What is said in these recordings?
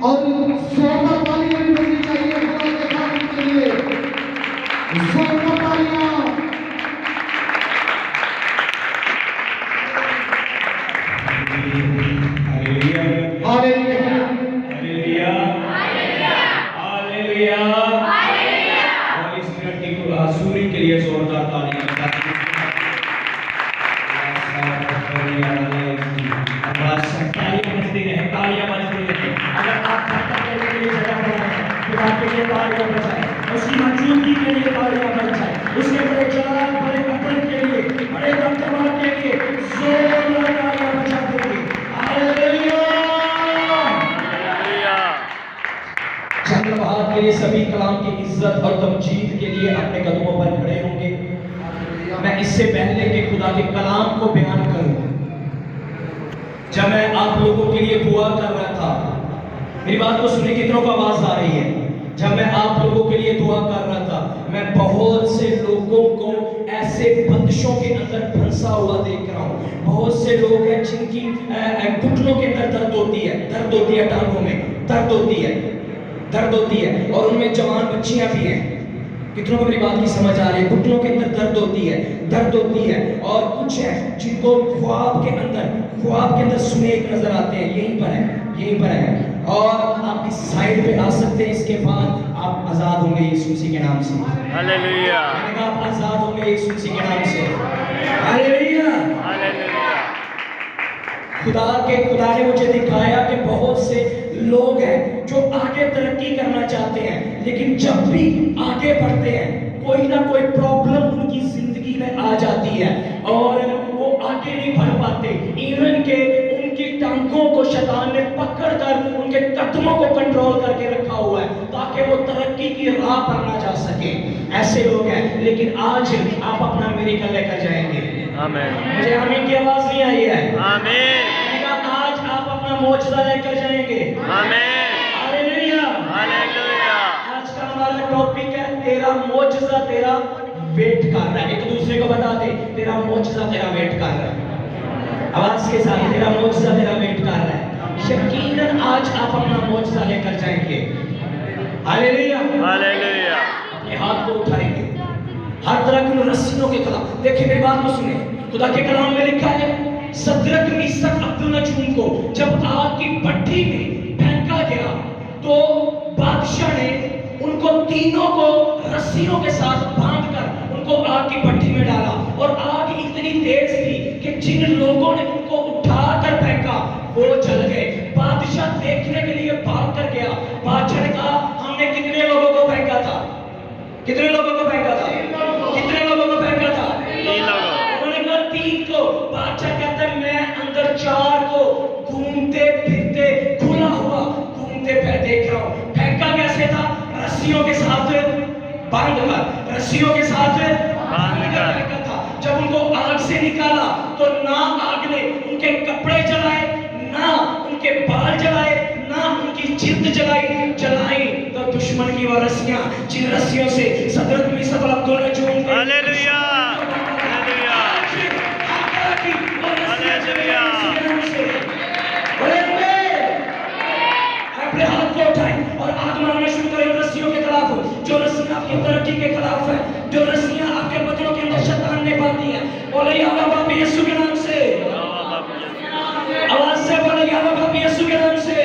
اور زوردار تالیاں بھی بجنی چاہیے خدا کے خادم کے لیے. زوردار تالیاں. حضوری کے لیے زوردار تالیاں. تالیاں بجتی رہے، تالیاں بجتی رہے. اگر آپ خطہ کے لیے جگہ بنائیں خدا کے لیے تالیاں بجائیں، اس کی موجودگی کے لیے تالیاں بجائیں، اس کے بڑے جلال بڑے قدر کے لیے بڑے دمدمہ کے لیے زوردار تالیاں بجاتے ہوئے ہاللیلویہ. چند لمحات کے لیے سبھی کلام کی عزت اور تمجید کے لیے اپنے قدموں پر کھڑے ہوں گے. میں اس سے پہلے کہ خدا کے کلام کو بیان کروں، جب میں آپ لوگوں کے لیے دعا کر رہا تھا، میری بات کو سنیں کتنوں کو آواز آ رہی ہے؟ جب میں آپ لوگوں کے لیے دعا کر رہا تھا، میں بہت سے لوگوں کو ایسے بندشوں کے اندر پھنسا ہوا دیکھ رہا ہوں. بہت سے لوگ ہیں جن کی گھٹنوں کے اندر درد ہوتی ہے ٹانگوں میں درد ہوتی ہے اور ان میں جوان بچیاں بھی ہیں. کتنوں کو میری بات کی سمجھ آ رہی ہے؟ گھٹنوں کے اندر درد ہوتی ہے اور کچھ ہے جن کو خواب کے اندر سنیک نظر آتے ہیں. یہیں پر ہے اور آپ اس سائیڈ پہ آ سکتے ہیں. اس کے بعد آپ آزاد ہوں گے یسوع مسیح کے نام سے. ہاللیلویہ. میں نے کہا آپ آزاد ہوں گے یسوع مسیح کے نام سے. ہاللیلویہ. خدا نے مجھے دکھایا کہ بہت سے لوگ ہیں جو آگے ترقی کرنا چاہتے ہیں، لیکن جب بھی آگے بڑھتے ہیں کوئی نہ کوئی پرابلم ان کی زندگی میں آ جاتی ہے اور وہ آگے نہیں بڑھ پاتے. ایون کہ ان کی ٹانگوں کو شیطان نے پکڑ کر ان کے قدموں کو کنٹرول کر کے رکھا ہوا ہے تاکہ وہ ترقی کی راہ پر نہ جا سکے. ایسے لوگ ہیں، لیکن آج آپ اپنا میریکل لے کر جائیں گے. آمین. مجھے آمین کی آواز نہیں آئی ہے؟ آمین. آج آپ اپنا معجزہ لے کر جائیں گے. آمین. ہاللیلویہ. ہاللیلویہ. آج کا ہمارا ٹاپک ہے تیرا معجزہ تیرا ویٹ کر رہا ہے. ایک دوسرے کو بتا دے تیرا معجزہ تیرا ویٹ کر رہا ہے. آواز کے ساتھ تیرا معجزہ تیرا ویٹ کر رہا ہے. یقیناً آج آپ اپنا معجزہ لے کر جائیں گے. ہاللیلویہ. ہاللیلویہ. اپنے ہاتھ کو اٹھائیں گے ہر طرح کی رسیوں کے خلاف. دیکھیں میری بات کو سنیں. خدا کے کلام میں لکھا ہے صدرک میثق عبدالنجوم کو جب آگ کی بھٹی میں پھینکا گیا تو بادشاہ نے ان کو تینوں کو رسیوں کے ساتھ باندھ کر ان کو آگ کی بھٹی میں ڈالا اور آگ اتنی تیز تھی کہ جن لوگوں نے ان کو اٹھا کر پھینکا وہ جل گئے. بادشاہ دیکھنے کے لیے بھاگ کر گیا. بادشاہ نے کہا ہم نے کتنے لوگوں کو پھینکا تھا؟ کتنے لوگوں کو پھینکا تھا؟ کتنے لوگوں کو پھینکا تھا؟ 3 لوگوں. انہوں نے کہا 3 کو. بادشاہ کہتا ہے میں اندر 4 کو گھومتے پھرتے کھلا ہوا گھومتے پھر دیکھ رہا ہوں. پھینکا کیسے تھا؟ رسیوں کے ساتھ باندھ کر. رسیوں کے ساتھ باندھ کر پھینکا تھا. جب ان کو آگ سے نکالا تو نہ آگ نے ان کے کپڑے جلائے، نہ ان کے بال جلائے، نہ ان کی جلد جلائی تو دشمن کی وہ رسیاں جن رسیوں سے صدرک میثق عبدالنجوم نے ہاللیلویہ. اپنے ہاتھ کو اٹھائیں اور آگ مارنا شروع کریں رسیوں کے خلاف. جو رسیاں آپ کی ترقی کے خلاف ہیں، جو رسیاں آپ کے بدنوں کے اندر شیطان نے باندھی ہیں، بولے یا باپ یسوع کے نام سے. آواز سے بولے یا باپ یسوع کے نام سے.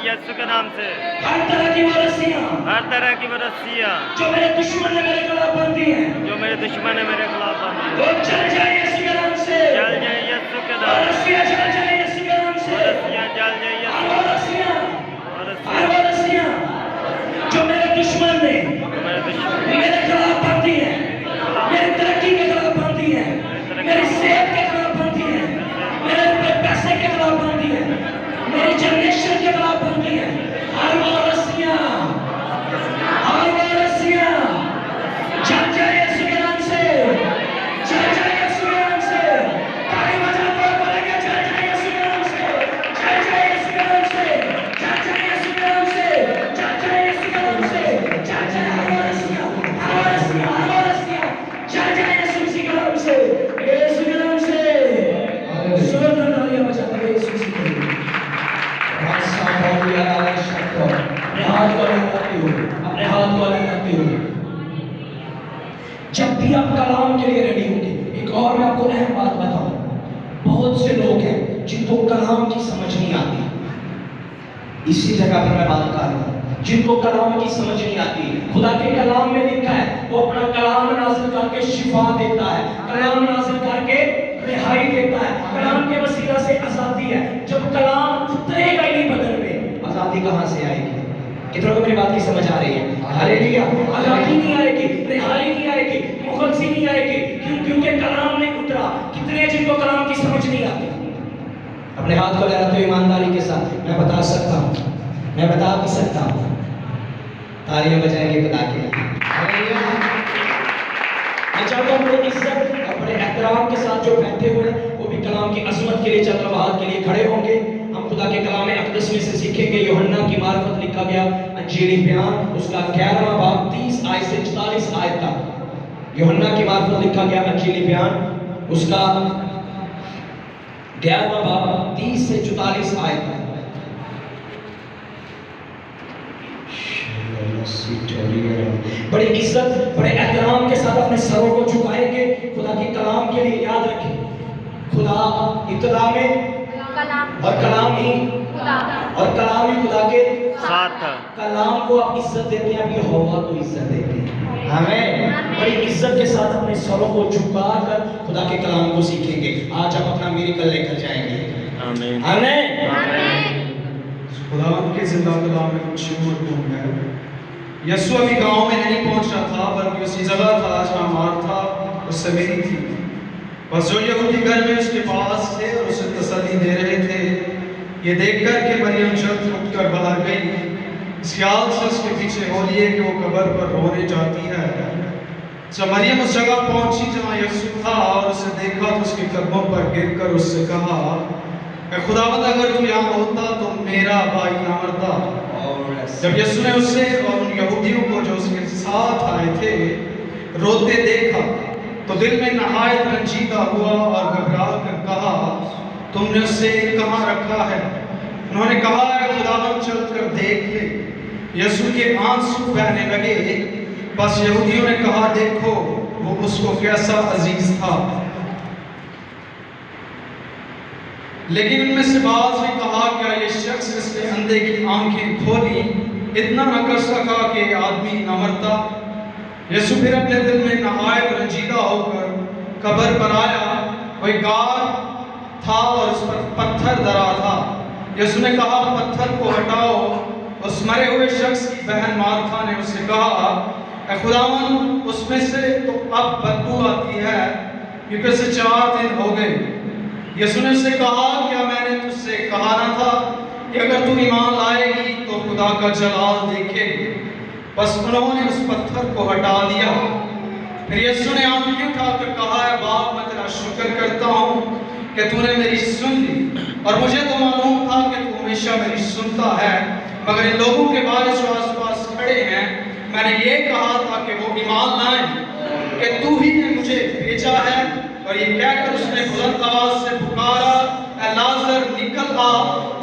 یسوع کے نام سے ہر طرح کی وہ رسیاں، ہر طرح کی رسیاں جو میرے دشمن نے میرے خلاف باندھی ہیں، جو میرے دشمن نے میرے خلاف باندھی ہیں، وہ چل جائے یسوع کے نام سے. چل جائے یسوع کے نام سے. رسیاں چل جائے یسوع کے نام سے. رسیاں چل جائے یسوع. وہ رسیاں جو میرے دشمن نے میرے خلاف باندھی ہیں، میری ترقی کے خلاف باندھی ہیں، میری صحت کے خلاف باندھی ہیں، میرے پیسے کے خلاف باندھی ہیں، میری جنریشن کے خلاف باندھی ہیں، ہر وہ رسیاں چل جائے یسوع کے نام سے. چل جائے یسوع کے نام سے. تالی بجا کر بولیں گے چل جائے یسوع کے نام سے. چل جائے یسوع کے رکھتے ہوئے, اپنے ہاتھ والے رکھتے ہوئے, جب بھی آپ کلام کے لیے ریڈی ہوں گے, ایک اور میں آپ کو اہم بات بتاؤں, بہت سے لوگ ہیں جن کو کلام کی سمجھ نہیں آتی. اسی جگہ پر میں بات کر رہا ہوں, جن کو کلام کی سمجھ نہیں آتی. خدا کے کلام میں لکھا ہے وہ اپنا کلام نازل کر کے شفا دیتا ہے, کلام نازل کر کے رہائی دیتا ہے, کلام کے وسیلہ سے آزادی ہے. جب کلام اترے گا ہی نہیں بدن میں, آزادی کہاں سے آئے گی؟ کتنوں کو میری بات کی سمجھ آ رہی ہے؟ ہاللیلویا. آزادی نہیں آئے گی, رہائی نہیں آئے گی, مغلظی نہیں آئے گی, کیونکہ کلام نہیں اترا. کتنے جن کو کلام کی سمجھ نہیں آتی؟ اپنے ہاتھ کو لہراتے ہوئے ایمانداری کے ساتھ میں بتا سکتا ہوں, میں بتا بھی سکتا ہوں. تالیاں بجائیں گے خدا کے لیے. میں چاہتا ہوں بڑے عزت اور بڑے احترام کے ساتھ جو بیٹھے ہوئے ہیں وہ بھی کلام کی عظمت کے لیے چند لمحات کے لیے کھڑے ہوں گے. ہم خدا کے کلام اقدس میں سے سیکھیں گے. یوحنا کی معرفت لکھا گیا انجیلی بیان, اس کا 11واں باب 30 آیت سے 44 آیت تک. یوحنا کی معرفت لکھا گیا انجیلی بیان, اس کا 11واں باب 30 سے 44 آیت تک. بڑی عزت بڑے احترام کے ساتھ اپنے سروں کو جھکائیں گے خدا کے کلام کے لیے. یاد رکھیں, خدا ابتدا میں اور کلام ہی خدا کے ساتھ تھا. کلام کو آپ عزت دیتے ہیں, اب یہ ہوا کو عزت دیتے ہیں. ہمیں بڑی عزت کے ساتھ اپنے سروں کو جھکا کر خدا کے کلام کو سیکھیں گے. آج آپ اپنا میریکل لے کر جائیں گے. آمین. آمین. خدا کے زندہ کلام میں کچھ مضمون ہے. یسوع ابھی گاؤں میں نہیں پہنچ رہا تھا, بلکہ اسی جگہ تھا جہاں مارتھا اس سے ملی تھی. بس جو یہودی گھر میں اس کے پاس تھے اور اسے تسلی دے رہے تھے, یہ دیکھ کر کہ مریم جلد اٹھ کر باہر گئی, اس خیال سے اس کے پیچھے ہو لیے کہ وہ قبر پر رونے جاتی ہے. جب مریم اس جگہ پہنچی جہاں یسوع تھا اور اسے دیکھا تو اس کے قدموں پر گر کر اس سے کہا, اے خداوند, اگر تو یہاں ہوتا تو میرا بھائی نہ مرتا. جب یسوع نے اسے اور ان یہودیوں کو جو اس کے ساتھ آئے تھے روتے دیکھا تو دل میں نہایت رنجیدہ ہوا اور گھبرا کر کہا, تم نے اسے کہاں رکھا ہے؟ انہوں نے کہا, اے خداوند, چل کر دیکھ لے. یسوع کے آنسو بہنے لگے. بس یہودیوں نے کہا, دیکھو وہ اس کو کیسا عزیز تھا. لیکن ان میں سے بعض نے کہا, کیا یہ شخص جس نے اندھے کی آنکھیں کھولی اتنا نہ کر سکا کہ آدمی نہ مرتا؟ یسوع پھر اپنے دل میں نہایت رنجیدہ ہو کر قبر پر آیا. وہ غار تھا اور اس پر پتھر دھرا تھا. یسوع نے کہا, پتھر کو ہٹاؤ. اس مرے ہوئے شخص کی بہن مارتھا نے اس سے کہا, اے خداوند, اس میں سے تو اب بدبو آتی ہے کیونکہ اسے 4 دن ہو گئے. یسوع نے اس سے کہا, کیا میں نے تجھ سے کہا نہ تھا کہ اگر تو ایمان لائے گی تو خدا کا جلال دیکھے گی؟ بس انہوں نے اس پتھر کو ہٹا دیا. پھر یسوع نے آنکھیں اٹھا کر کہا, اے باپ, میں تیرا شکر کرتا ہوں کہ تو نے میری سن لی, اور مجھے تو معلوم تھا کہ تو ہمیشہ میری سنتا ہے, مگر ان لوگوں کے بارے جو آس پاس کھڑے ہیں میں نے یہ کہا تھا کہ وہ ایمان لائیں کہ تو ہی نے مجھے بھیجا ہے. اور یہ کہہ کر اس نے بلند آواز سے پکارا, اے لازر, نکل آ.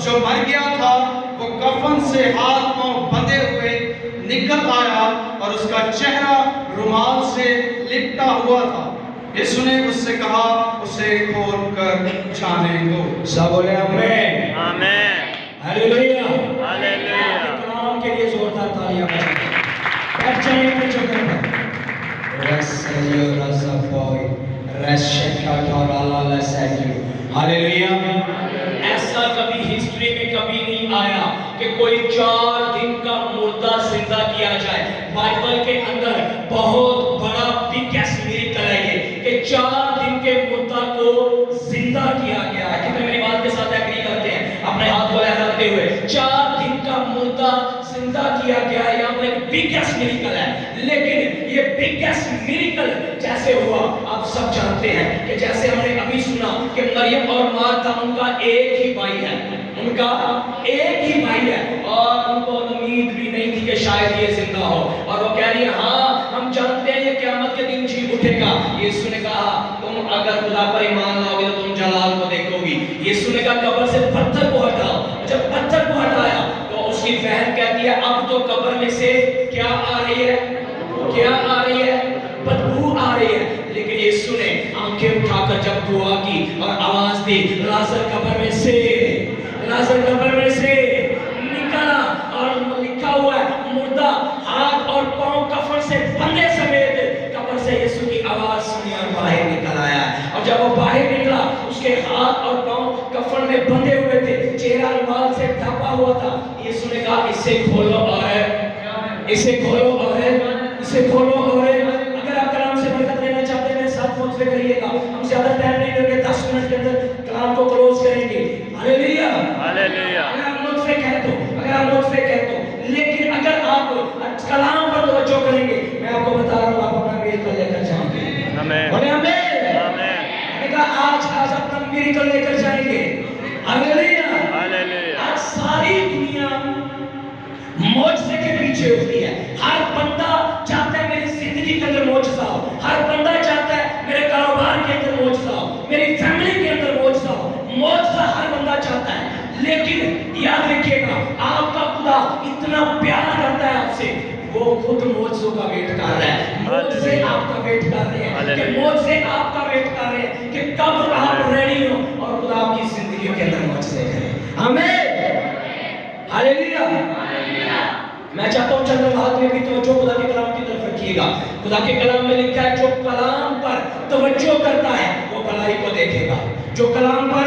جو مر گیا تھا وہ کفن سے ہاتھ پاؤں بندھے ہوئے نکل آیا اور اس کا چہرہ رومال سے لپٹا ہوا تھا. یسوع نے اس سے کہا, اسے کھول کر جانے دو. سب بولے آمین. آمین. ہاللیلویا. ہاللیلویا. کلام کے لیے زوردار تالیاں بجائیں. بیٹھ جائیں اپنی جگہ پر. ہاللیلویا. ایسا کبھی ہسٹری میں کبھی نہیں آیا کہ کوئی 4 دن کا مردہ زندہ کیا جائے. بائبل کے اندر بہت بڑا بگیسٹ میریکل ہے یہ کہ 4 دن کے مردہ کو زندہ کیا گیا ہے. کتنے میری بات کے ساتھ ایگری کرتے ہیں اپنے ہاتھ کو لہراتے ہوئے؟ 4 دن کا مردہ زندہ کیا گیا ہے. یہاں پر ایک بگیسٹ میریکل ہے. لیکن یہ بگیسٹ میریکل جیسے ہوا آپ سب جانتے ہیں کہ جیسے ہم نے ابھی سنا کہ مریم اور مارتھا, ان کا ایک ہی بھائی ہے, ان کا ایک ہی بھائی ہے, اور ان کو امید بھی نہیں تھی کہ شاید یہ زندہ ہو. اور وہ کہہ رہی ہے, ہاں ہم جانتے ہیں یہ قیامت کے دن جی اٹھے گا. یسوع نے کہا, تم اگر خدا پر ایمان لاؤ گے تو تم جلال کو دیکھو گی. یسوع نے کہا, قبر سے پتھر کو ہٹاؤ. جب پتھر کو ہٹایا تو اس کی بہن کہتی ہے, اب تو तो कब्र में से क्या आ रही है? क्या आ रही है? बदबू आ रही है। लेकिन यीशु ने आंखें उठाकर जब दुआ की और आवाज दी, लाजर कब्र में से, लाजर कब्र में से निकला, और लिखा हुआ है मुर्दा हाथ और पांव कफन से बंधे समेत कब्र से यीशु की आवाज सुनी और बाहर निकल आया। और जब वो बाहर निकला, उसके हाथ और पांव कफन में बंधे हुए थे, चेहरा रुमाल से ढका हुआ था। यीशु ने कहा, इसे खोलो और इसे खोलो और इसे खोलो। और अगर आप कलाम से बरकत लेना चाहते हैं, मेरे साथ मुझसे करिएगा। हम ज्यादा टाइम नहीं लेंगे, 10 मिनट के अंदर कलाम को क्लोज करेंगे। Hallelujah, hallelujah. अगर आप मुझसे कह दो, अगर आप मुझसे कह दो, लेकिन अगर आप कलाम पर तवज्जो करेंगे, मैं आपको बता रहा हूँ, आप अपना मिरेकल लेकर जाएंगे। आमीन। बोले आमीन। आमीन। मैंने कहा आज अपना मिरेकल लेकर जाएंगे। Hallelujah, hallelujah. आज सारी दुनिया मौजज़े के पीछे होती है। हर बंदा चाहता है मेरी जिंदगी के अंदर मौजज़ा हो, हर बंदा चाहता है मेरे कारोबार के अंदर मौजज़ा हो, मेरी फैमिली के अंदर मौजज़ा हो। मौजज़ा हर बंदा चाहता है, लेकिन याद रखिएगा, आपका खुदा इतना प्यार करता है आपसे, वो खुद मौजज़ों का वेट कर रहा है। मौजज़े आपका वेट कर रहे हैं, कि मौजज़े आपका वेट कर रहे हैं कि कब आप रेडी हो और खुदा आपकी जिंदगी के अंदर मौजज़े करे। आमीन, हालेलुया। मैं चाहता हूँ चंद्र हाथ में भी तवज्जो खुदा के कलाम की तरफ रखिएगा। खुदा के कलाम में लिखा है, जो कलाम पर तवज्जो करता है वो भलाई को देखेगा। जो कलाम पर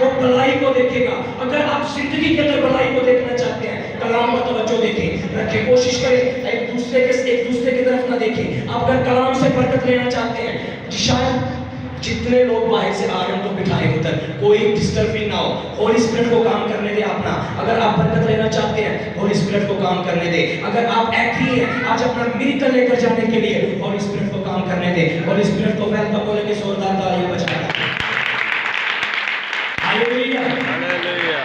वो भलाई को देखेगा। अगर आप जिंदगी के अंदर भलाई को देखना चाहते हैं, कलाम पर तवज्जो देखें, रखें, कोशिश करें एक दूसरे की तरफ ना देखें। आप अगर कलाम से बरकत लेना चाहते हैं, शायद जितने लोग बाहर से आ रहे हैं तो बिठाएं उधर, कोई डिस्टर्बिंग ना हो। होली स्पिरिट को काम करने दे अपना। अगर आप बरकत लेना चाहते हैं, होली स्पिरिट को काम करने दे। अगर आप एग्री हैं आज अपना मिरेकल लेकर जाने के लिए, होली स्पिरिट को काम करने दे। होली स्पिरिट को वेलकम बोलेंगे, जोरदार तालियां बजाएं। Hallelujah, hallelujah.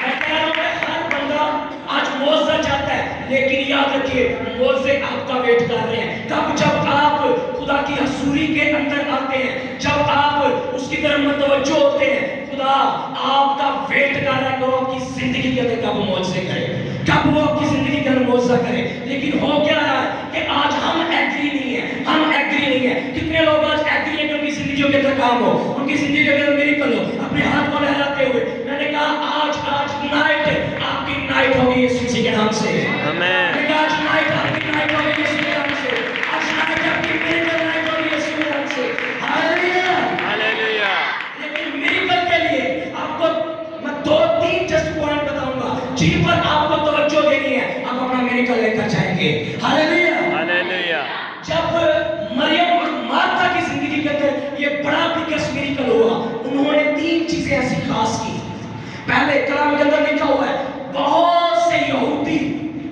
मैं कह रहा हूं, हर बंदा आज मौजज़ा चाहता है, लेकिन याद रखिए मौजज़े आपका वेट कर रहे हैं। तब जब आप खुदा की हजूरी के अंदर आते हैं, जब आप उसकी तरफ मुतवज्जो होते हैं, खुदा आपका वेट कर रहा है कि वो आपकी जिंदगी के अंदर कब मौजज़े करे, कब वो आपकी जिंदगी के अंदर मौजज़ा करे। लेकिन हो क्या रहा है कि आज हम एग्री नहीं है, हम एग्री नहीं है। कितने लोग आज एग्री है कि उनकी जिंदगी के अंदर काम हो, उनकी जिंदगी के अंदर मिरेकल हो, अपने हाथ को लहराते हुए। मैंने कहा आज नाइट आपकी नाइट होगी यीशु मसीह के नाम से। आमीन। आज नाइट आपकी नाइट होगी यीशु के नाम से। आज नाइट आपकी मिरेकल नाइट होगी यीशु के नाम से। Hallelujah, hallelujah. लेकिन मिरेकल के लिए आपको मैं 2-3 जस्ट पॉइंट बताऊंगा जिन पर आपको तवज्जो देनी है, आप अपना मिरेकल लेकर जाएंगे। Hallelujah, hallelujah. जब मरियम और मार्था की जिंदगी के अंदर ये बड़ा बिगेस्ट मिरेकल हुआ, उन्होंने 3 चीजें ऐसी खास की। पहले कलाम के अंदर लिखा हुआ है, बहुत से यहूदी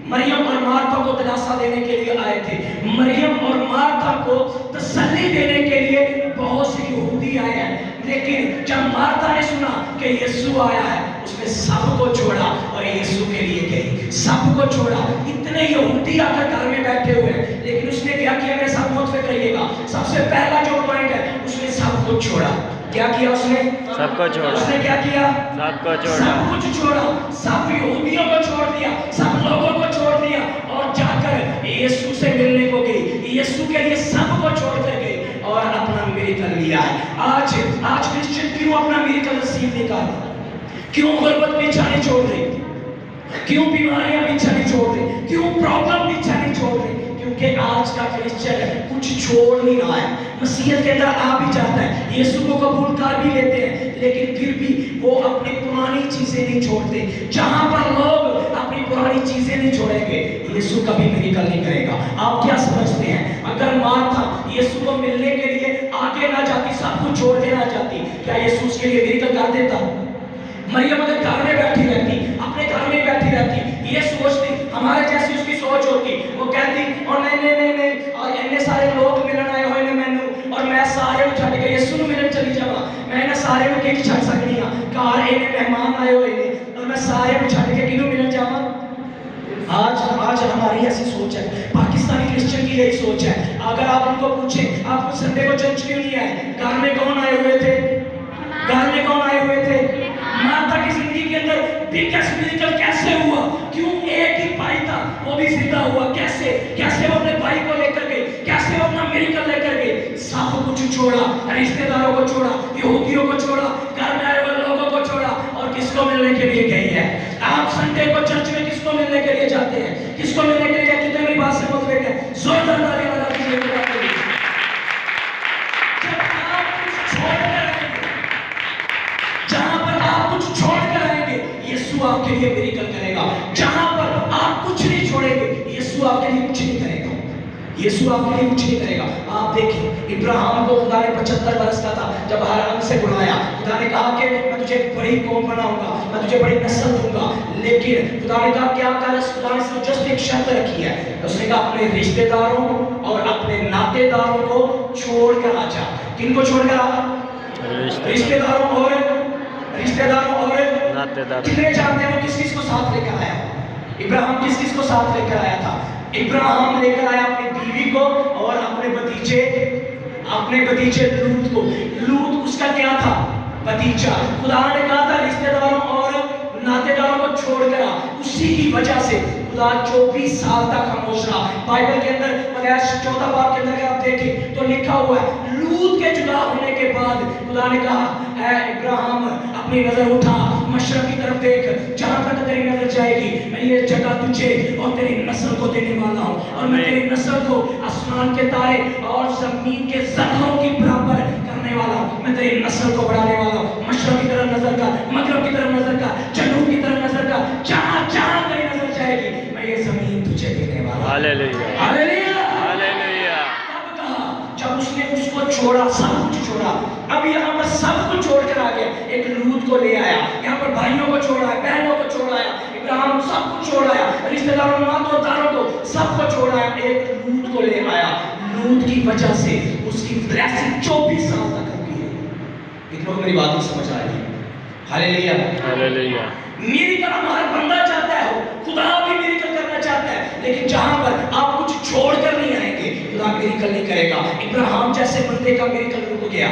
मरियम और मार्था को दिलासा देने के लिए आए थे। मरियम और मार्था को तसल्ली देने के लिए बहुत से यहूदी आए हैं, लेकिन जब मार्था ने सुना कि यीशु आया है, उसने सबको छोड़ा और यीशु के लिए गई। सबको छोड़ा, इतने यहूदी आकर घर में बैठे हुए हैं, लेकिन उसने क्या किया, मेरे साथ मत फिक्र रहिएगा। सबसे पहला जो पॉइंट है, उसने सब कुछ छोड़ा। क्या किया उसने? सबको छोड़ा। उसने क्या किया? सबको छोड़ा। सब कुछ छोड़ा, सब यहूदियों को छोड़ दिया, सब लोगों को छोड़ दिया और जाकर यीशु से मिलने को गई। यीशु के लिए सब को छोड़ कर गई और अपना मिरेकल लिया है। आज क्रिश्चियन क्यों अपना मिरेकल नसीब नहीं कर रहा? क्यों गुर्बत पीछा नहीं छोड़ रही? क्यों बीमारियां पीछा नहीं छोड़ रही? क्यों प्रॉब्लम पीछा नहीं छोड़ रही? क्योंकि आज का क्रिश्चियन कुछ छोड़ नहीं रहा है। मसीहत के अंदर आ भी जाता है, यीशु को कबूल कर भी लेते हैं, लेकिन फिर भी वो अपनी पुरानी चीजें नहीं छोड़ते। जहां पर लोग अपनी पुरानी चीजें नहीं छोड़ेंगे, यीशु कभी मिरेकल नहीं करेगा। आप क्या समझते हैं, अगर मार्था यीशु को मिलने के लिए आगे ना जाती, सब कुछ छोड़ देना चाहती, क्या यीशु उसके लिए मिरेकल कर देता? मरियम अगर घर में बैठी रहती, अपने घर में बैठी रहती, ये सोचती, हमारे जैसी उसकी सोच होती, वो कहती और नहीं और इतने सारे लोग मिलन आए हुए ने मैनू और मैं सारे छड़ के यीशु ਨੂੰ मिलन चली जावा, मैं इन्हें सारे ਨੂੰ किक छड़ सकनी हां, घर इन्हें मेहमान आए हुए ने और मैं सारे ਨੂੰ छड़ के किनु मिलन जावा। आज हमारी ऐसी सोच है, पाकिस्तानी क्रिश्चियन की यही सोच है। अगर आप उनको पूछें आप संडे को चर्च क्यों नहीं आए, घर में कौन आए हुए थे? घर में कौन आए हुए थे? माता के अंदर बिगेस्ट मिरेकल कैसे हुआ? क्यों? एक ही भाई था, वो भी जिंदा हुआ। कैसे? कैसे वो अपने भाई को लेकर गए? कैसे वो अपना मिरेकल लेकर गए? सब कुछ छोड़ा, रिश्तेदारों को छोड़ा, यहूदियों को छोड़ा, घर में आए हुए लोगों को छोड़ा, और किसको मिलने के लिए गई है? आप संडे को चर्च में किसको मिलने के लिए जाते हैं? किसको मिलने के लिए? कितने मेरी बात से मुतफिक है? जोरदार तालियां बजा दीजिए खुदा के लिए। जब आप कुछ छोड़ कर आएंगे, जहां पर आप कुछ छोड़ कर आएंगे, यीशु आपके लिए मिरेकल करेगा। जहां पर आप कुछ नहीं छोड़ेंगे, यीशु आपके लिए कुछ नहीं करेगा। यीशु आपके लिए कुछ नहीं करेगा। आप देखिए, इब्राहिम को खुदा ने 75 वर्ष का था जब हारान से बुलाया। खुदा ने कहा कि मैं तुझे बड़ी कौम बनाऊंगा, मैं तुझे बड़ी नस्ल दूंगा। लेकिन खुदा ने कहा क्या कर? खुदा ने सिर्फ जस्ट एक शर्त रखी है। उसने कहा अपने रिश्तेदारों और अपने नातेदारों को छोड़कर आ जा। किनको छोड़कर आ? रिश्तेदारों और नातेदार। कितने जानते हैं वो किस किस को साथ लेकर आया? इब्राहिम किस किस को साथ लेकर आया था? इब्राहिम लेकर आया अपनी बीवी को और अपने भतीजे लूत को। लूत उसका क्या था? भतीजा। खुदा ने कहा था रिश्तेदारों और नातेदारों को छोड़कर आ। उसी की वजह से खुदा 24 साल तक खामोश रहा। बाइबल के अंदर 14 बाब के अंदर आप देखें तो लिखा हुआ है, लूत के जुदा होने के बाद खुदा ने कहा, ऐ इब्राहिम अपनी नजर उठा, मशरक की तरफ देख, जहां तक तेरी नजर जाएगी मैं ये जगह तुझे और तेरी नस्ल को देने वाला हूं, और मैं तेरी नस्ल को आसमान के तारे और जमीन के जर्रों की बराबर करने वाला हूं। मैं तेरी नस्ल को बढ़ाने वाला हूं। मशरक की तरफ नजर कर, मगरब की तरफ नजर कर, जनूब की तरफ नजर कर, जहां जहां तेरी नजर जाएगी मैं ये जमीन तुझे देने वाला हूं। Hallelujah, hallelujah, hallelujah. कब कहा? जब उसने उसको छोड़ा, सब कुछ छोड़ा। अब यहाँ पर सब कुछ छोड़कर आ गया। एक लूत को ले आया, यहाँ पर भाइयों को छोड़ा है, बहनों को छोड़ाया, इब्राहिम सब कुछ छोड़ाया, रिश्तेदारों नातेदारों को सबको छोड़ाया, एक लूत को ले आया। लूत की वजह से उसकी ब्लेसिंग 24 साल तक रुकी है। कितनों को मेरी बात नहीं समझ आ रही है? Hallelujah, hallelujah. मिरेकल हमारा बंदा चाहता है, खुदा भी मिरेकल करना चाहता है, लेकिन जहां पर आप कुछ छोड़कर नहीं आएंगे, खुदा मिरेकल नहीं करेगा। इब्राहिम जैसे बंदे का मिरेकल रुक गया।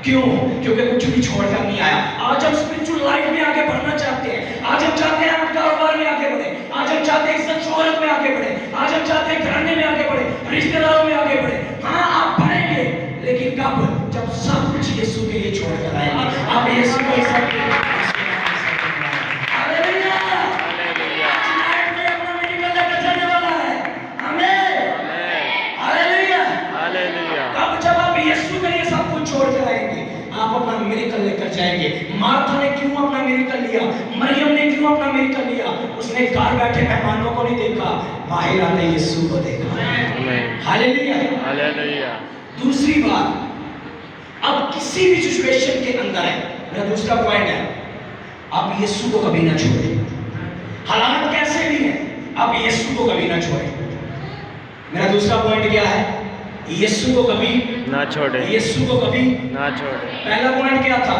क्यों? क्योंकि कुछ भी छोड़कर नहीं आया। आज हम स्पिरिचुअल लाइफ में आगे बढ़ना चाहते हैं। आज हम चाहते हैं हम कारोबार में आगे बढ़े। आज हम चाहते हैं इज्जत शोहरत में आगे बढ़े। आज हम चाहते हैं घराने में आगे बढ़े, रिश्तेदारों में आगे बढ़े। हाँ, आप बढ़ेंगे, लेकिन कब? जब सब कुछ यीशु के लिए छोड़कर आएंगे। आप यीशु को आप अपना मिरेकल लेकर जाएंगे। मार्था ने क्यों अपना मिरेकल लिया? मरियम ने क्यों अपना मिरेकल लिया? उसने घर बैठे मेहमानों को नहीं देखा, बाहर आते यीशु को देखा। Hallelujah, hallelujah. दूसरी बात, अब किसी भी सिचुएशन के अंदर है, मेरा दूसरा पॉइंट है, आप यीशु को कभी ना छोड़ें। हालात कैसे भी हैं, आप यीशु को कभी ना छोड़ें। मेरा दूसरा पॉइंट क्या है? यीशु को कभी ना छोड़े, यीशु को कभी ना छोड़े। पहला पॉइंट क्या था?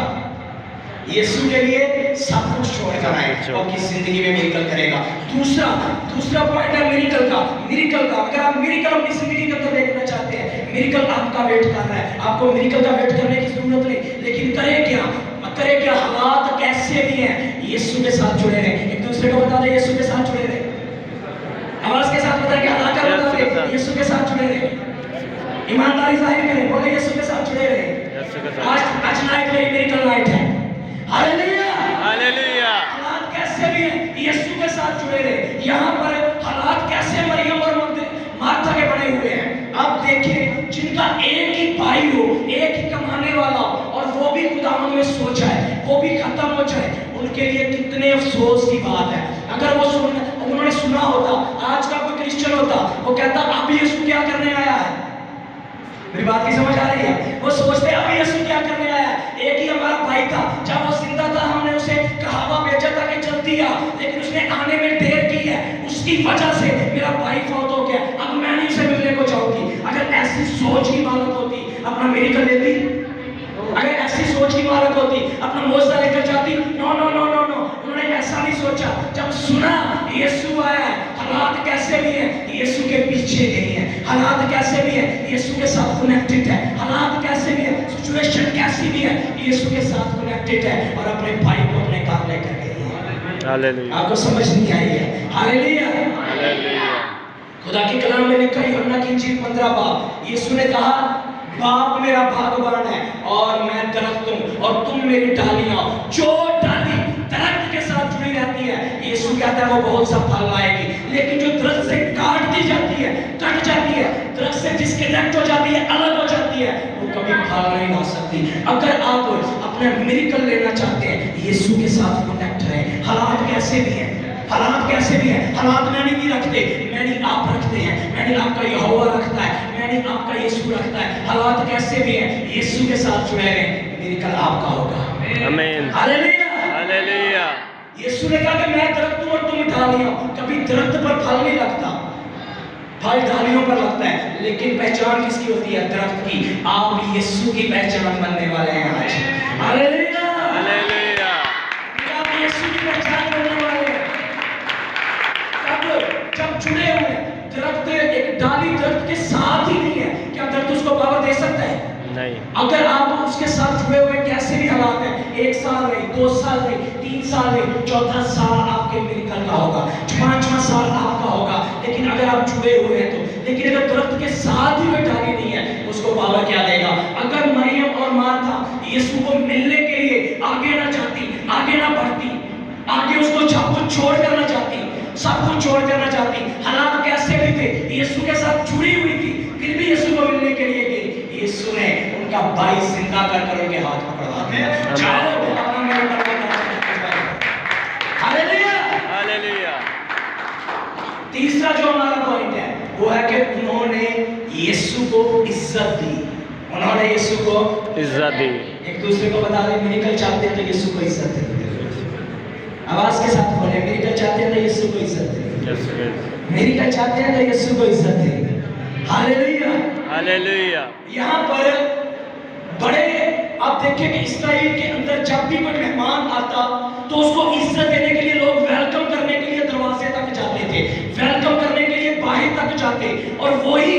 यीशु के लिए सब कुछ छोड़कर आए और किस जिंदगी में मिरेकल करेगा। दूसरा पॉइंट है मिरेकल का। अगर आप मिरेकल अपनी जिंदगी के अंदर देखना चाहते हैं, मिरेकल आपका वेट कर रहा है, आपको मिरेकल का वेट करने की जरूरत नहीं, लेकिन करें क्या? हालात कैसे भी हैं, यीशु के साथ जुड़े रहे। एक दूसरे को बता दे, यीशु के साथ जुड़े रहे। आवाज के साथ बताएं कि हालात क्या बता रहे, यीशु के साथ जुड़े रहे। ईमानदारी जाहिर करें, बोले यीशु के साथ जुड़े रहे। आज नाइट में मिरेकल नाइट है। Hallelujah, hallelujah. हालात कैसे भी हैं, यीशु के साथ जुड़े रहे। यहाँ पर हालात कैसे मरियम और मार्था के बने हुए हैं। आप देखिए, जिनका एक ही भाई हो, एक ही कमाने वाला हो, और वो भी खुदावंद में सो जाए, वो भी खत्म हो जाए, उनके लिए कितने अफसोस की बात है। अगर उन्होंने सुना होता, आज का कोई क्रिश्चियन होता, वो कहता अब यीशु क्या करने आया है। मेरी बात की समझ आ रही है? वो सोचते अब यीशु क्या करने आया? एक ही हमारा भाई था, जब वो जिंदा था हमने उसे कहावा भेजा था कि जल्दी आ, लेकिन उसने आने में देर की है, उसकी वजह से मेरा भाई फौत हो गया, अब मैं नहीं उसे मिलने को चाहूंगी। अगर ऐसी सोच की मालूम होती, अपना मिरेकल लेती। अगर ऐसी सोच की मालूम होती, अपना मोजा लेकर जाती। No no no no no, उन्होंने ऐसा नहीं सोचा। जब सुना यीशु आया है, हालात कैसे भी हैं, यीशु के पीछे नहीं है। हालात कैसे भी है, यीशु के साथ कनेक्टेड है। हालात कैसे भी है, सिचुएशन कैसी भी है, यीशु के साथ कनेक्टेड है, और अपने भाई को अपने घर लेकर गई है। हालेलुया आपको समझ नहीं आई है? हालेलुया। हालेलुया खुदा के कलाम में लिखा है यूहन्ना की इंजील 15 बाब, यीशु ने कहा बाप मेरा बागबान है और मैं दरख्त हूँ और तुम मेरी डालियां हो। जो डाली दरख्त के साथ जुड़ी रहती है, यीशु कहता है वो बहुत सा फल लाएगी। लेकिन जो दरख्त से काट दी जाती है, कट जाती है, दरख्त से डिस्कनेक्ट हो जाती है, अलग हो जाती है, वो कभी फल नहीं ला सकती। अगर आप अपना मिरेकल लेना चाहते हैं, यीशु के साथ कनेक्ट रहें। हालात कैसे भी हैं, हालात कैसे भी हैं, हालात मैंने नहीं रखते, मैंने आप रखते हैं, मैंने आपका यहोवा रखता है, मैंने आपका यीशु रखता है। हालात कैसे भी हैं, यीशु के साथ जुड़े रहें, मिरेकल आपका होगा। आमीन हालेलुया। हालेलुया यीशु ने कहा कि मैं दरख्त हूं और तुम डालियां हो। कभी दरख्त पर फल नहीं लगता, फल डालियों पर लगता है। लेकिन पहचान किसकी होती है? दरख्त की। आप यीशु की पहचान बनने वाले हैं आज। हालेलुया हालेलुया आप यीशु की पहचान बनने वाले हैं। जब जुड़े हुए दरख्त, एक डाली दरख्त के साथ ही नहीं है, क्या दरख्त उसको पावर दे सकता है? नहीं अगर आप उसके साथ जुड़े हुए कैसे भी हालात हैं, 1 साल नहीं, 2 साल नहीं, 3 साल नहीं, 4था साल आपके मिरेकल का होगा, 5वां साल आपका होगा। लेकिन अगर आप जुड़े हुए हैं तो। लेकिन अगर दरख्त के साथ ही कोई डाली नहीं है, उसको पावर क्या देगा? अगर मरियम और मार्था यीशु को मिलने के लिए आगे ना जाती, आगे ना बढ़ती, आगे उसको सब कुछ छोड़ करना चाहती, सब कुछ छोड़ करना चाहती, हालात कैसे भी थे, यीशु के साथ जुड़ी हुई थी, फिर भी यीशु को मिलने के लिए गई। यीशु ने उनका भाई जिंदा कर उनके हाथ पकड़वा दिया। जाओ अपना मिरेकल करो। हालेलुया हालेलुया तीसरा जो हमारा पॉइंट है वो है कि उन्होंने यीशु को इज्जत दी। उन्होंने यीशु को इज्जत दी। एक दूसरे को बता दें, मिरेकल चाहते हैं तो यीशु को इज्जत दें। आवाज के साथ बोले, मिरेकल चाहते हैं तो यीशु को इज्जत दें। यस यस मिरेकल चाहते हैं तो यीशु को इज्जत दें। हालेलुया। हालेलुया यहाँ पर बड़े आप देखें कि इस्राएल के अंदर जब भी कोई मेहमान आता तो उसको इज्जत देने के लिए लोग वेलकम करने के लिए दरवाजे तक जाते थे, वेलकम करने के लिए बाहर तक जाते। और वही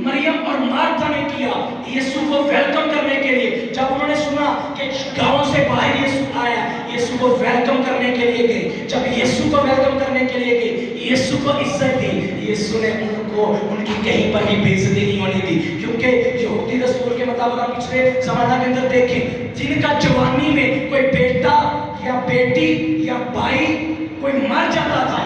मरियम और मार्था ने किया यीशु को वेलकम करने के लिए। जब उन्होंने सुना कि गांव से बाहर यीशु आया, यीशु को वेलकम करने के लिए गए। जब यीशु को वेलकम करने के लिए गए, यीशु को इज्जत दी। यीशु ने उनको उनकी कहीं पर भी बेइज्जती नहीं होने दी, क्योंकि यहूदी दस्तूर के मुताबिक आप पिछले ज़माना के अंदर देखें, जिनका जवानी में कोई बेटा या बेटी या भाई कोई मर जाता था,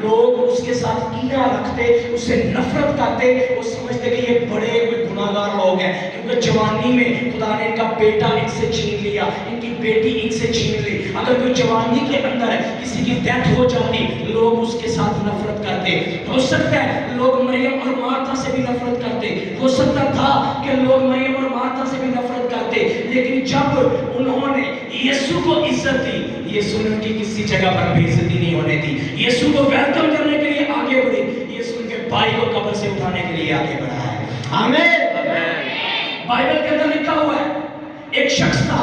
लोग उसके साथ कीना रखते, उससे नफरत करते। वो समझते कि ये बड़े कोई गुनाहगार लोग हैं, क्योंकि जवानी में खुदा ने इनका बेटा इनसे छीन लिया, इनकी बेटी इनसे छीन ली। अगर कोई जवानी के अंदर किसी की डेथ हो जाती, लोग उसके साथ नफरत करते। हो सकता है लोग मरियम और मार्था से भी नफरत करते, हो सकता था कि लोग मरियम और मार्था से भी नफरत करते। लेकिन जब उन्होंने यीशु को इज्जत दी, यीशु ने उनकी किसी जगह पर बेइज्जती नहीं होने दी। यीशु को वेलकम करने के लिए आगे बढ़े, यीशु उनके भाई को कब्र से उठाने के लिए आगे बढ़ा है। आमीन। बाइबल के अंदर लिखा हुआ है, एक शख्स था,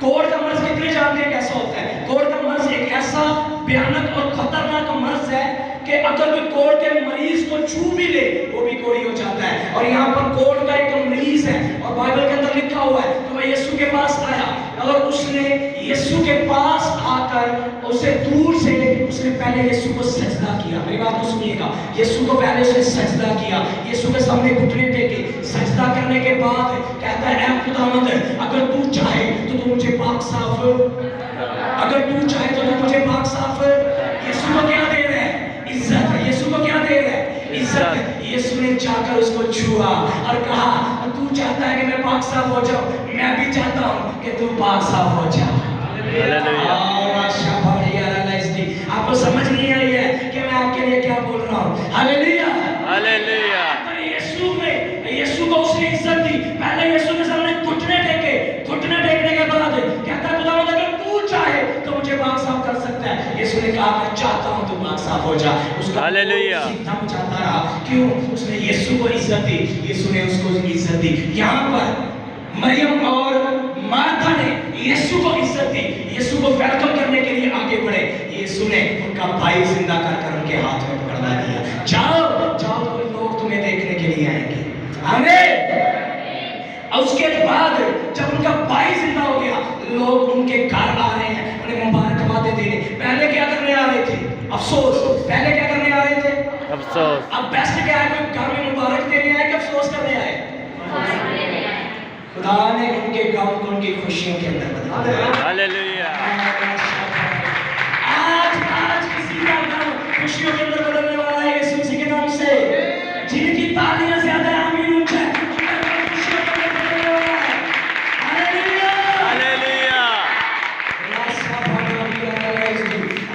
कोढ़ का मर्ज कितने जानते हैं कैसा होता है? कोढ़ का मर्ज एक ऐसा भयानक और खतरनाक मर्ज है कि अगर कोई कोढ़ के मरीज को छू भी ले, वो भी कोढ़ी हो जाता है। और यहाँ पर कोढ़ का एक मरीज है और बाइबल के अंदर लिखा हुआ है, तो वह यीशु के पास आया और उसने यीशु के पास आकर उसे दूर से उसने पहले यीशु को सजदा किया। मेरी बात को सुनिएगा, यीशु को पहले उसने सजदा किया, यीशु के सामने घुटने टेके। सजदा करने के बाद कहता है, ऐ खुदावंद, अगर तू चाहे तो तू मुझे पाक साफ, अगर तू चाहे तो तू मुझे पाक साफ। यीशु को क्या दे रहा है? इज्जत। यीशु को क्या दे रहा है? इज्जत। यीशु ने जाकर उसको छुआ और कहा, तू चाहता है कि मैं पाक साफ हो जाऊं, मैं भी चाहता हूं कि तू पाक साफ हो जा। आपको समझ नहीं आई है कि मैं आपके लिए क्या बोल रहा हूं? Hallelujah hallelujah. यीशु को उसने इज्जत दी। पहले यीशु के सामने घुटने टेके, घुटने टेकने के बाद कहता है, खुदावंद, अगर तू चाहे तो मुझे पाक साफ कर सकता है। यीशु ने कहा, मैं चाहता हूं तू पाक साफ हो जा। उसका हालेलुया सीधा चाहता रहा। क्यों? उसने यीशु को इज्जत दी, यीशु ने उसको इज्जत दी। यहाँ पर मरियम और मार्था ने यीशु को इज्जत दी, यीशु को वेलकम करने के लिए आगे बढ़े। यीशु ने उनका भाई जिंदा कर उनके हाथ में पकड़वा दिया। जाओ जाओ, कोई लोग तुम्हें देखने के लिए आएंगे। आमीन। और उसके बाद जब उनका भाई जिंदा हो गया, लोग उनके घर आ रहे हैं, उन्हें मुबारकबाद باتیں دینے. پہلے کیا کرنے آ رہے تھے؟ افسوس. پہلے کیا کرنے آ رہے تھے؟ افسوس. اب بیسٹ کیا ہے؟ کوئی گھر میں مبارک دینے آئے کہ افسوس کرنے آئے؟ خدا نے ان کے غم کو ان کی خوشیوں کے اندر بدلا دیا. ہاللویا. آج کسی کا غم خوشیوں کے اندر بدلنے والا ہے یسوع مسیح کے نام سے. جن کی تالیاں زیادہ ہیں آمین اونچا ہے. خوشیوں کے اندر بدلنے والا ہے. ہاللویا. ہاللویا.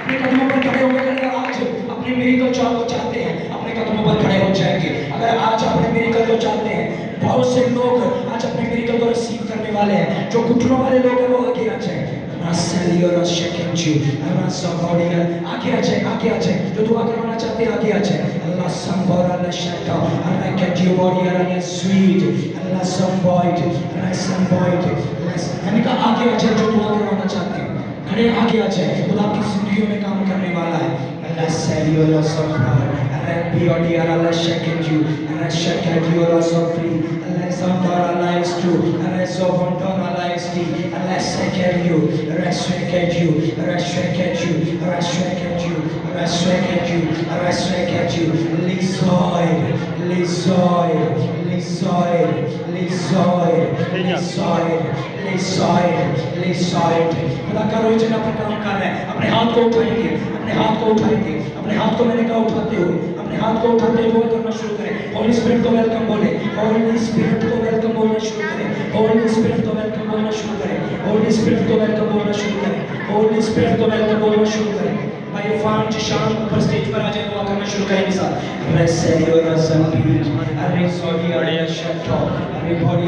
اپنے قدموں پر کھڑے ہو کر اگر آج اپنے میریکل کو چاہتے ہیں اپنے قدموں پر کھڑے ہو جائیں گے. اگر آج اپنے میریکل کو چاہتے ہیں, بہت سے لوگ آج اپنے میریکل کو ریسیو کرنے والے ہیں. جو گھٹنوں والے لوگ ہیں وہ آگے آ جائیں. آگے آ جائیں, آگے آ جائیں. جو دعا کروانا چاہتے ہیں آگے آ جائیں. اللہ سمبور اللہ شٹا اللہ کیٹیو باڈی اللہ سویٹ اللہ سمبوائٹ اللہ سمبوائٹ. میں نے کہا آگے آ جائیں جو دعا کروانا چاہتے ہیں. کھڑے آگے آ جائیں. خدا کی زندگیوں میں کام کرنے والا ہے. اللہ سیلیو اللہ سمبار اللہ بیوڈی اللہ شکیٹیو اللہ شکیٹیو اللہ سوفری اللہ سمبار اللہ اسٹو اللہ سوفنٹون اللہ اسٹی اللہ سکیٹیو اللہ شکیٹیو اللہ شکیٹیو اللہ شکیٹیو اللہ شکیٹیو اللہ شکیٹیو لیزوائد لیزوائد لیزوائد لیزوائد لیزوائد لیزوائد لیزوائد. خدا کا روح جن پر کام کر رہا ہے. اپنے ہاتھ کو اٹھائیں گے, اپنے ہاتھ کو اٹھائیں گے. اپنے ہاتھ کو میں نے کہا اٹھاتے ہوئے, اپنے ہاتھ کو اٹھاتے ہوئے کرنا شروع کریں. ہولی اسپرٹ کو ویلکم بولے, ہولی اسپرٹ کو ویلکم بولنا شروع کریں. ہولی اسپرٹ کو ویلکم بولنا شروع کریں. ہولی اسپرٹ کو ویلکم بولنا شروع کریں. ہولی اسپرٹ کو ویلکم بولنا شروع کریں. بھائی عرفان جشان اوپر اسٹیج پر آ جائے, دعا کرنا شروع کریں. مثال ریسے اور رسم بھی ارے سوڈی ارے شٹو ارے بوڈی